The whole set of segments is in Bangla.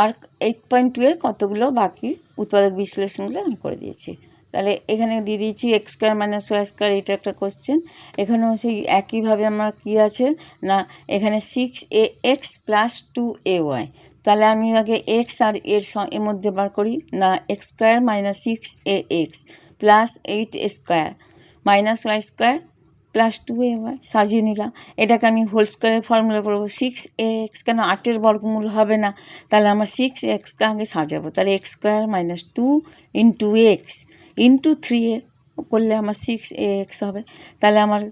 আর 8.2 এর কতগুলো বাকি উৎপাদক বিশ্লেষণগুলো আমি করে দিয়েছি। তাহলে এখানে দিয়ে দিয়েছি x square minus y square, এটা একটা কোশ্চেন। এখানেও সেই একইভাবে আমার কী আছে না, এখানে 6ax প্লাস 2ay। তাহলে আমি আগে এক্স আর এর মধ্যে বার করি না, x square minus 6ax plus 8 square minus y square plus 2ay সাজিয়ে নিলাম। এটাকে আমি হোল স্কোয়ারের ফর্মুলা করবো। 6ax কেন 8-এর বর্গমূল হবে না, তাহলে আমার 6xকে আগে সাজাবো। তাহলে x square minus 2 into x into 3a করলে আমার 6ax হবে। তাহলে আমার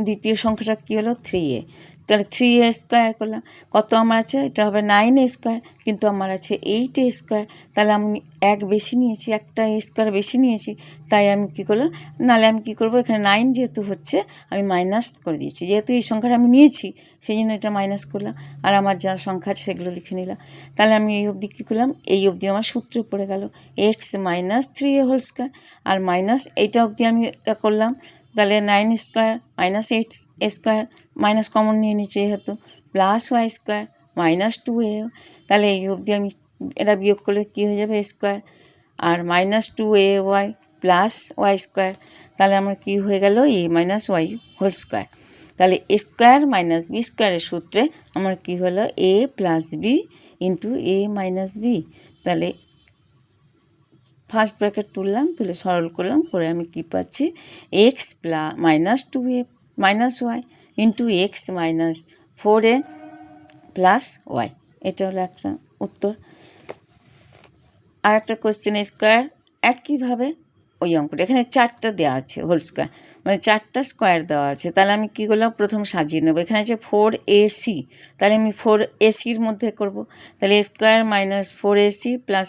দ্বিতীয় সংখ্যাটা কী হলো 3a। তাহলে 3a স্কোয়ার করলাম, কত আমার আছে, এটা হবে 9a স্কোয়ার, কিন্তু আমার আছে 8a স্কোয়ার। তাহলে আমি এক বেশি নিয়েছি, একটা a স্কোয়ার বেশি নিয়েছি, তাই আমি কী করলাম, নাহলে আমি কী করবো, এখানে 9 যেহেতু হচ্ছে আমি মাইনাস করে দিয়েছি, যেহেতু এই সংখ্যাটা আমি নিয়েছি সেই জন্য এটা মাইনাস করলাম, আর আমার যা সংখ্যা আছে সেগুলো লিখে নিলাম। তাহলে আমি এই অবধি কী করলাম, এই অবধি আমার সূত্রে পড়ে গেল x minus 3a whole square, আর মাইনাস এইটা অবধি আমি এটা করলাম। তাহলে 9 square minus 8 square minus common নিয়ে নিচ্ছে যেহেতু, plus Y square minus 2a। তাহলে এই অবধি আমি এটা বিয়োগ করলে কী হয়ে যাবে স্কোয়ার, আর minus 2ay plus Y square. তাহলে আমার কী হয়ে গেল, A minus Y whole square. তাহলে এ স্কোয়ার মাইনাস বি স্কোয়ারের সূত্রে আমার কী হলো, a plus b into a minus b. তাহলে ফার্স্ট ব্র্যাকেট তুললাম, তুলে সরল করলাম, করে আমি কী পাচ্ছি, x minus 2a minus y into x minus 4a plus y. এটা হলো একটা উত্তর। আর একটা কোশ্চেন স্কোয়ার একইভাবে ওই অঙ্কটা, এখানে 4টা দেওয়া আছে হোল স্কোয়ার, মানে 4টা স্কোয়ার দেওয়া আছে। তাহলে আমি কী করলাম, প্রথম সাজিয়ে নেবো। এখানে আছে 4ac, তাহলে আমি 4ac-র মধ্যে করব। তাহলে a square minus 4ac plus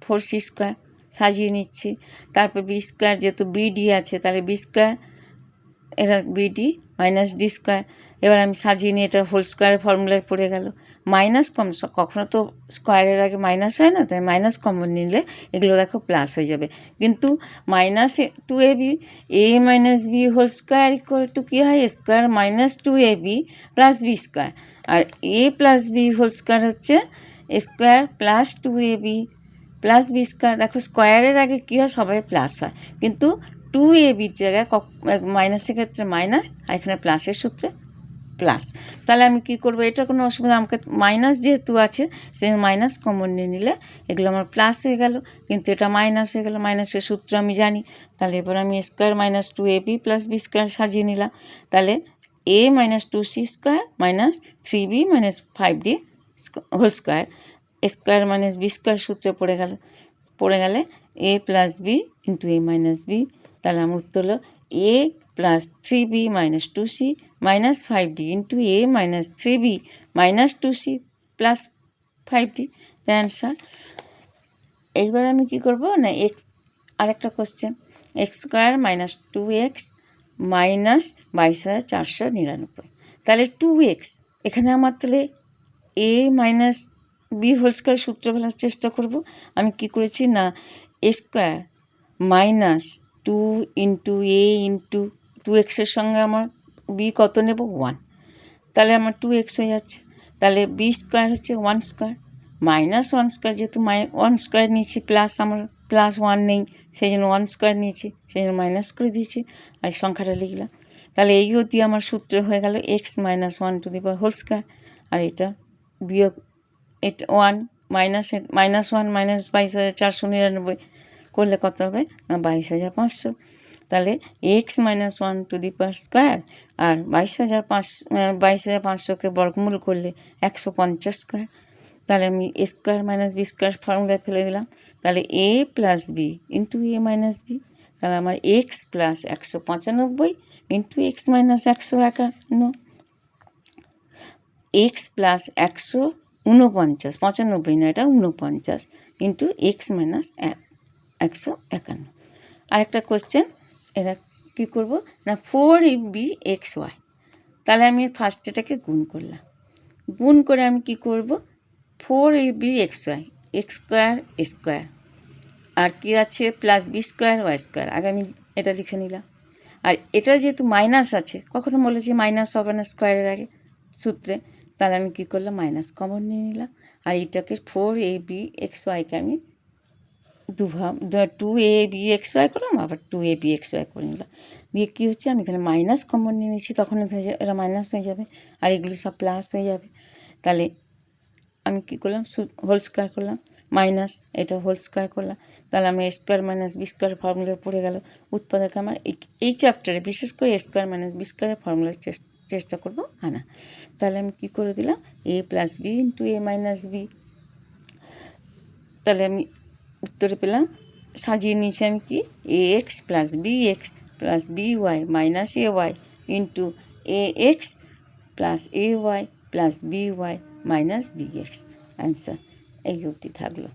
4c square সাজিয়ে নিচ্ছি। তারপর বি স্কোয়ার, যেহেতু বিডি আছে তাহলে বি স্কোয়ার, এরা বিডি মাইনাস ডি স্কোয়ার। এবার আমি সাজিয়ে নিয়ে এটা হোল স্কোয়ারের ফর্মুলায় পড়ে গেল। মাইনাস কখনো তো স্কোয়ারের আগে মাইনাস হয় না, তাই মাইনাস কমন নিলে এগুলো দেখো প্লাস হয়ে যাবে। কিন্তু minus 2ab a minus b whole square equal to কী হয়, square minus 2ab plus b square. আর a plus b whole square হচ্ছে square plus 2ab plus b square. দেখো স্কোয়ারের আগে কী হয়, সবাই প্লাস হয়, কিন্তু 2ab-র জায়গায় মাইনাসের ক্ষেত্রে মাইনাস, আর এখানে প্লাসের সূত্রে প্লাস। তাহলে আমি কী করবো, এটা কোনো অসুবিধা, আমাকে মাইনাস যেহেতু আছে সেই মাইনাস কমন নিয়ে নিলে এগুলো আমার প্লাস হয়ে গেল, কিন্তু এটা মাইনাস হয়ে গেল, মাইনাসের সূত্র আমি জানি। তাহলে এবার আমি square minus 2ab plus b square সাজিয়ে নিলাম। তাহলে a minus 2c square minus 3b minus 5d whole square, square minus b square সূত্রে পড়ে গেলে a plus b into a minus b. তাহলে আমার উত্তর হলো a plus 3b minus 2c minus 5d into a minus 3b minus 2c plus 5d, the answer. এইবার আমি কী করবো না, এক্স আরেকটা question, x square minus 2x minus 22,499। তাহলে 2x, এখানে আমার তাহলে এ মাইনাস বি হোল স্কোয়ার সূত্র ফেলার চেষ্টা করব। আমি কি করেছি না, এ স্কোয়ার মাইনাস 2 ইন্টু এ ইন্টু 2x-এর সঙ্গে আমার বি কত নেব, 1, তাহলে আমার 2x হয়ে যাচ্ছে। তাহলে বি স্কোয়ার হচ্ছে 1 স্কোয়ার মাইনাস 1 স্কোয়ার, যেহেতু 1 স্কোয়ার নিয়েছি, প্লাস আমার প্লাস 1 নেই, সেই জন্য 1 স্কোয়ার নিয়েছি, সেই জন্য মাইনাস করে দিয়েছি, আর সংখ্যাটা লিখলাম। তাহলে এই অবধি আমার সূত্র হয়ে গেল x minus 1 to the power whole square, আর এটা বিয়োগ এটা 1 মাইনাস 1 মাইনাস 22,499 করলে কত হবে না 22,500। তাহলে x minus 1 to the power square আর 22,500কে বর্গমূল করলে 150 স্কোয়ার। তাহলে আমি a square minus b square ফর্মুলায় ফেলে দিলাম। তাহলে a plus b into a minus b, তাহলে আমার x plus 195 into x minus 151, x plus 149, 95 না, এটা 49 ইন্টু এক্স মাইনাস 151। আরেকটা কোশ্চেন, এরা কী করবো না 4ab xy, তাহলে আমি ফার্স্ট এটাকে গুণ করলাম, গুণ করে আমি কি করব 4ab xy x square square, আর কি আছে plus b square y square, আগে আমি এটা লিখে নিলাম। আর এটা যেহেতু মাইনাস আছে, কখনো বলেছি মাইনাস হবে না স্কোয়ারের আগে সূত্রে, তাহলে আমি কী করলাম মাইনাস কমন নিয়ে নিলাম, আর এটাকে 4ab(xy)কে আমি দুভাগ 2ab(xy) করলাম, আবার 2ab(xy) করে নিলাম। দিয়ে কী হচ্ছে, আমি এখানে মাইনাস কমন নিয়ে নিচ্ছি, তখন এরা মাইনাস হয়ে যাবে আর এগুলি সব প্লাস হয়ে যাবে। তাহলে আমি কী করলাম, হোল স্কোয়ার করলাম, মাইনাস এটা হোল স্কোয়ার করলাম, তাহলে আমি a square minus b square formula পড়ে গেল। উৎপাদক আমার এই চ্যাপ্টারে বিশেষ করে a স্কোয়ার মাইনাস b স্কোয়ারের ফর্মুলার চেষ্টা করবো আনা। তাহলে আমি কী করে দিলাম, a plus b into a minus b। তাহলে আমি উত্তরে পেলাম, সাজিয়ে নিয়েছি আমি কি, ax plus bx plus by minus ay into ax plus ay plus by minus bx। Answer এই অবধি থাকলো।